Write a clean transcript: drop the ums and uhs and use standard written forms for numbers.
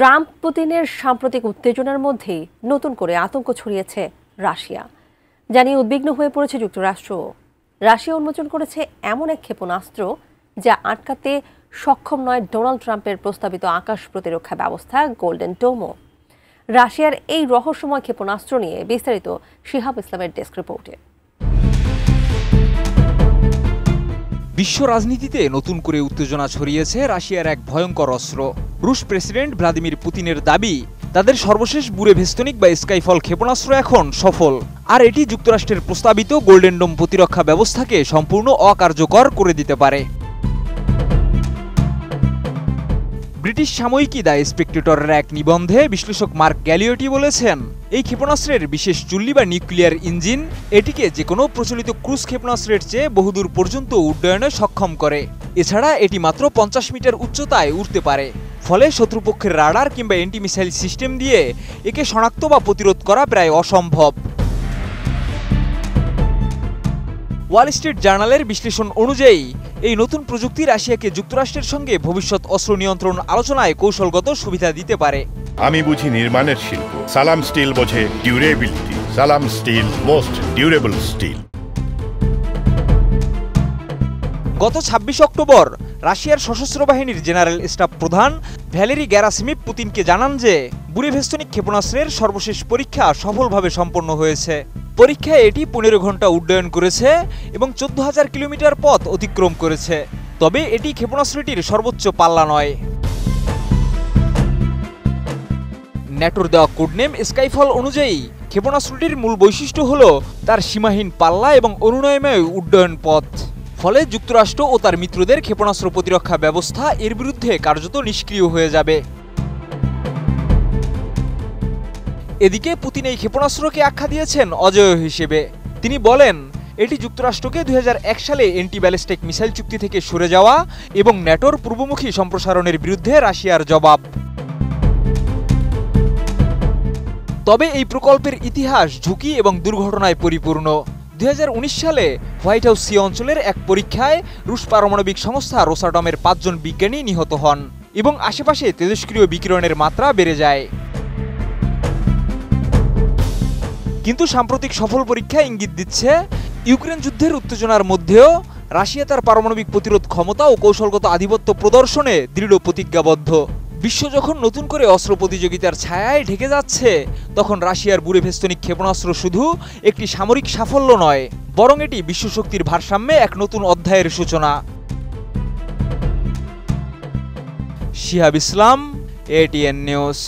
Trump পুতিনের সাম্প্রতিক উত্তেজনার মধ্যেই নতুন করে আতঙ্ক ছড়িয়েছে রাশিয়া, জানিয়ে উদ্বিগ্ন হয়ে পড়েছে যুক্তরাষ্ট্র। রাশিয়া উন্মোচন করেছে এমন এক ক্ষেপণাস্ত্র যা আটকাতে সক্ষম নয় ডোনাল্ড ট্রাম্পের প্রস্তাবিত আকাশ প্রতিরক্ষা ব্যবস্থা গোল্ডেন ডোমো। রাশিয়ার এই রহস্যময় ক্ষেপণাস্ত্র নিয়ে বিস্তারিত শিহাব ইসলামের ডেস্ক রিপোর্টে। বিশ্ব রাজনীতিতে নতুন করে উত্তেজনা ছড়িয়েছে রাশিয়ার এক ভয়ঙ্কর অস্ত্র। রুশ প্রেসিডেন্ট ভ্লাদিমির পুতিনের দাবি, তাদের সর্বশেষ বুরেভেস্তনিক বা স্কাইফল ক্ষেপণাস্ত্র এখন সফল, আর এটি যুক্তরাষ্ট্রের প্রস্তাবিত গোল্ডেন ডোম প্রতিরক্ষা ব্যবস্থাকে সম্পূর্ণ অকার্যকর করে দিতে পারে। ব্রিটিশ সাময়িকী দ্য স্পেকটেটরের এক নিবন্ধে বিশ্লেষক মার্ক গ্যালিওটি বলেছেন, এই ক্ষেপণাস্ত্রের বিশেষ চুল্লি বা নিউক্লিয়ার ইঞ্জিন এটিকে যে কোনো প্রচলিত ক্রুজ ক্ষেপণাস্ত্রের চেয়ে বহুদূর পর্যন্ত উড্ডয়নে সক্ষম করে। এছাড়া এটি মাত্র 50 মিটার উচ্চতায় উড়তে পারে, ফলে শত্রুপক্ষের রাডার কিংবা অ্যান্টি মিসাইল সিস্টেম দিয়ে একে শনাক্ত বা প্রতিরোধ করা প্রায় অসম্ভব। ওয়াল স্ট্রিট জার্নালের বিশ্লেষণ অনুযায়ী এই নতুন প্রযুক্তি রাশিয়াকে যুক্তরাষ্ট্রের সঙ্গে ভবিষ্যৎ অস্ত্র নিয়ন্ত্রণ আলোচনায় কৌশলগত সুবিধা দিতে পারে। আমি বুঝি নির্মাণের শিল্প, সালাম স্টিল বোঝে ডিউরেবিলিটি। সালাম স্টিল, মোস্ট ডিউরেবল স্টিল। গত 26 অক্টোবর রাশিয়ার সশস্ত্র বাহিনীর জেনারেল স্টাফ প্রধান ভ্যালেরি গ্যারাসিমিভ পুতিনকে জানান যে বুরেভেস্তনিক ক্ষেপণাস্ত্রের সর্বশেষ পরীক্ষা সফলভাবে সম্পন্ন হয়েছে। পরীক্ষায় এটি 15 ঘন্টা উড্ডয়ন করেছে এবং 14,000 কিলোমিটার পথ অতিক্রম করেছে। তবে এটি ক্ষেপণাস্ত্রটির সর্বোচ্চ পাল্লা নয়। ন্যাটোর দেওয়া কোডনেম স্কাইফল অনুযায়ী ক্ষেপণাস্ত্রটির মূল বৈশিষ্ট্য হল তার সীমাহীন পাল্লা এবং অনুনয়ময় উড্ডয়ন পথ। ফলে যুক্তরাষ্ট্র ও তার মিত্রদের ক্ষেপণাস্ত্র প্রতিরক্ষা ব্যবস্থা এর বিরুদ্ধে কার্যত নিষ্ক্রিয় হয়ে যাবে। এদিকে পুতিন এই ক্ষেপণাস্ত্রকে আখ্যা দিয়েছেন অজেয় হিসেবে। তিনি বলেন, এটি যুক্তরাষ্ট্রকে 2001 সালে অ্যান্টি ব্যালিস্টিক মিসাইল চুক্তি থেকে সরে যাওয়া এবং ন্যাটোর পূর্বমুখী সম্প্রসারণের বিরুদ্ধে রাশিয়ার জবাব। তবে এই প্রকল্পের ইতিহাস ঝুঁকি এবং দুর্ঘটনায় পরিপূর্ণ। 2019 সালে হোয়াইট হাউস সি অঞ্চলের এক পরীক্ষায় রুশ পারমাণবিক সংস্থা রোসাটমের 5 জন বিজ্ঞানী নিহত হন এবং আশেপাশে তেজস্ক্রিয় বিকিরণের মাত্রা বেড়ে যায়। কিন্তু সাম্প্রতিক সফল পরীক্ষা ইঙ্গিত দিচ্ছে, ইউক্রেন যুদ্ধের উত্তেজনার মধ্যেও রাশিয়া তার পারমাণবিক প্রতিরোধ ক্ষমতা ও কৌশলগত আধিপত্য প্রদর্শনে দৃঢ় প্রতিজ্ঞাবদ্ধ। বিশ্ব যখন নতুন করে অস্ত্র প্রতিযোগিতার ছায়ায় ঢেকে যাচ্ছে, তখন রাশিয়ার বুরেভেস্তনিক ক্ষেপণাস্ত্র শুধু একটি সামরিক সাফল্য নয়, বরং এটি বিশ্বশক্তির ভারসাম্যে এক নতুন অধ্যায়ের সূচনা। শিহাব ইসলাম, ATN নিউজ।